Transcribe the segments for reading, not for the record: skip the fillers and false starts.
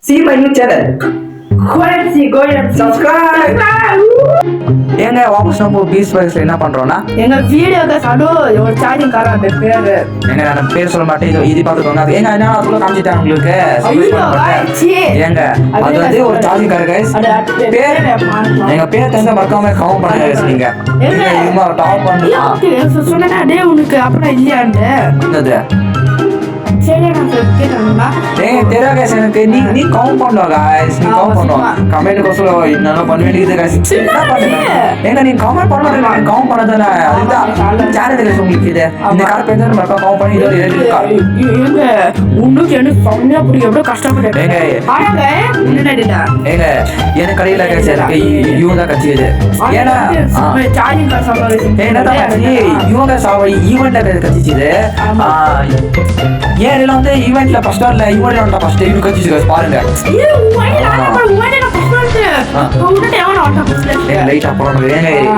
See my new channel. go and Subscribe. ஏங்க வாபஸ் நம்ம பீஸ் பாக்ஸ்ல என்ன பண்றோம்னா எங்க வீடியோக்கு சடு ஒரு சார்ஜிங் கார அந்த பேரு ஏங்க நான் பேர் சொல்ல மாட்டேன் இது பாத்துக்கோங்க அது ஏங்க என்ன அதுல காமிச்சிட்டேன் உங்களுக்கு ஏங்க அது வந்து ஒரு சார்ஜிங் கார் गाइस பேர் எங்க பேர் தெரிஞ்ச மறக்காம கமெண்ட் பண்ணுங்க गाइस நீங்க இம்மா டாப் பண்ணு சொன்னேனா டேய் உனக்கு அப்புறம் இல்லையான்னு என்னது சரி நான் கேக்குறேன்டா ஏங்க தெரா गाइस எனக்கு நீ கமெண்ட் பண்ணுங்க गाइस நீ கமெண்ட் பண்ணுங்க கமெண்ட் கோசல என்ன பண்ண வேண்டியது गाइस என்ன பண்ணுங்க ஏங்க நீ கமெண்ட் பண்ணுங்க நான் கமெண்ட் பண்ணதானே அதுதான் சேனல் உங்களுக்கு இது இந்த கார் பேஜ் மறக்காம கமெண்ட் பண்ணி இதோ எழுதிருக்கா ஏங்க உனக்கு என்ன சமையா புரிய எவ்வளவு கஷ்டப்பட்டேன் ஏங்க ஆனாங்க என்னடா ஏங்க எனக்கு கடையில गाइस எனக்கு இவங்க கச்சிது ஏனா சார்ஜிங் கார் சமாளிச்சு என்னடா இவங்க சாவடி ஈவென்ட்ல கச்சிது ஏன் இல்ல வந்து ஈவென்ட்ல ஃபர்ஸ்ட் ஆர்ல ஈவென்ட்ல ஃபர்ஸ்ட் டைம் கச்சிது பாருங்க லைட் அப்புறம்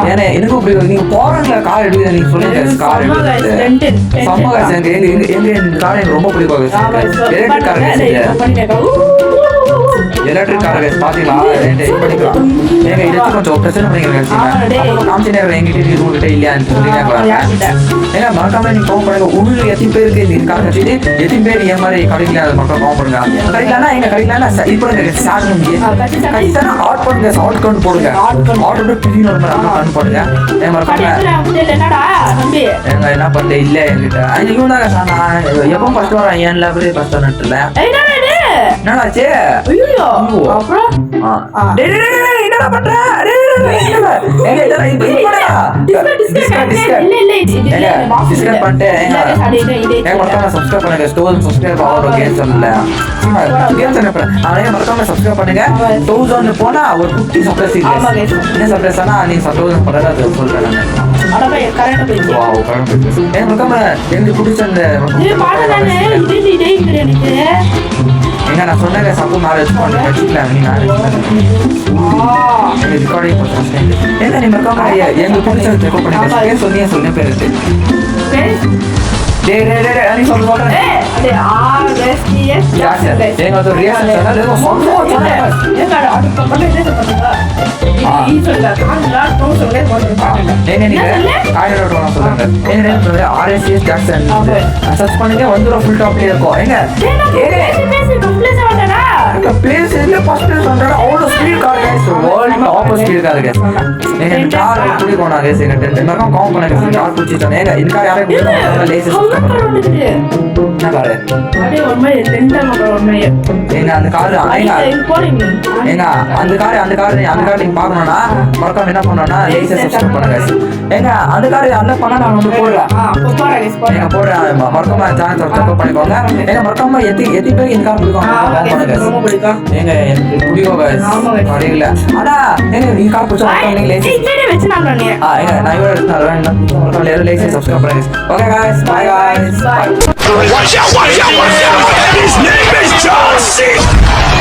ஏன்னா எனக்கு நீங்க போறதுல கார் எடுக்க நீங்க சொல்லுங்க கார் எடுக்க சம்ம எங்க கார் எனக்கு ரொம்ப பிடிக்கும் எலக்ட்ரிக் கார் பாத்தீங்களா பண்ணிக்கலாம் ஏங்க இதுக்கு கொஞ்சம் பிரச்சனை பண்ணிக்கிறேன் காமிச்சு நேரம் எங்கிட்ட இது உங்ககிட்ட இல்லையான்னு சொல்லிங்க ஏன்னா மறக்காம நீங்க கவுண்ட் பண்ணுங்க உங்களுக்கு எத்தனை பேருக்கு இந்த கார் கட்டிட்டு எத்தனை பேர் என் மாதிரி கிடைக்கல அதை மட்டும் கவுண்ட் பண்ணுங்க கிடைக்கலன்னா எங்க கிடைக்கலன்னா இது பண்ணுங்க ஸ்டார்ட் பண்ணுங்க ஆட் பண்ணுங்க ஆட் கவுண்ட் போடுங்க ஆட்டோட பிரியும் ஒரு மாதிரி கவுண்ட் போடுங்க ஏன் மறக்காம ஏங்க என்ன பண்ணல இல்ல என்கிட்ட இவங்க தான் நான் எப்போ ஃபர்ஸ்ட் வரேன் ஏன் லேபரே ஃபர்ஸ்ட் வரல என்னடாச்சு ஐயோ அப்புறம் என்னடா பண்ற போனா ஒரு குட்டி சர்ப்ரைஸ் என்ன சர்ப்ரைஸ்னா நீ சர்ப்ரைஸ் பண்றது சொல்றேன் எனக்கு பிடிச்ச நான் சொன்ன சப்பு மேரேஜ் பண்ணி வச்சுக்கலாம் நீ ரெக்கார்டிங் பண்ணுறேன் ஏன்னா நீ மறக்காம எங்களுக்கு பிடிச்சது ரெக்கார்ட் பண்ணி பேர் சொன்னியே சொல்ல பேர் இருக்கு நீ சொல்ல சர்ச் பண்ணுங்க வந்துடும் ஃபுல் டாப்லயே இருக்கும் எங்க பேஸ் இல்ல ஃபர்ஸ்ட் சொல்றேன் அவ்வளவு speed car guys world top speed car guys எங்க கார் எப்படி போனா गाइस எங்க டென் மரம் கவுண்ட் பண்ணுங்க கார் புடிச்சிட்டானே இந்த கார் யாரே புடிச்சா லேசஸ் என்ன கார் அடே ஒருமே டென்டா ஒருமே எங்க அந்த கார் எங்க அந்த கார் நீங்க பார்க்கணும்னா மறக்காம என்ன பண்ணனும்னா லேசஸ் சப்ஸ்கிரைப் பண்ணுங்க गाइस எங்க அந்த கார் அன்லாக் பண்ணா நான் வந்து போடுறேன் அப்ப போறேன் गाइस எங்க போடுறேன் மறக்காம சேனல் சப்ஸ்கிரைப் பண்ணிக்கோங்க எங்க மறக்காம எத்தி பேர் இந்த கார் பிடிக்கும் ஏங்க எனக்கு புடிக்கும் गाइस வரீங்களா அடா ஏங்க நீ கார் புடிச்சா நீங்க லேசி இதே வெச்சு நான் பண்ணேன் ஏங்க நான் இவர நான் எல்லாரும் லேசி சப்ஸ்கிரைப் பண்ணுங்க okay guys by guys Watch out, watch out, watch out! His name is John C.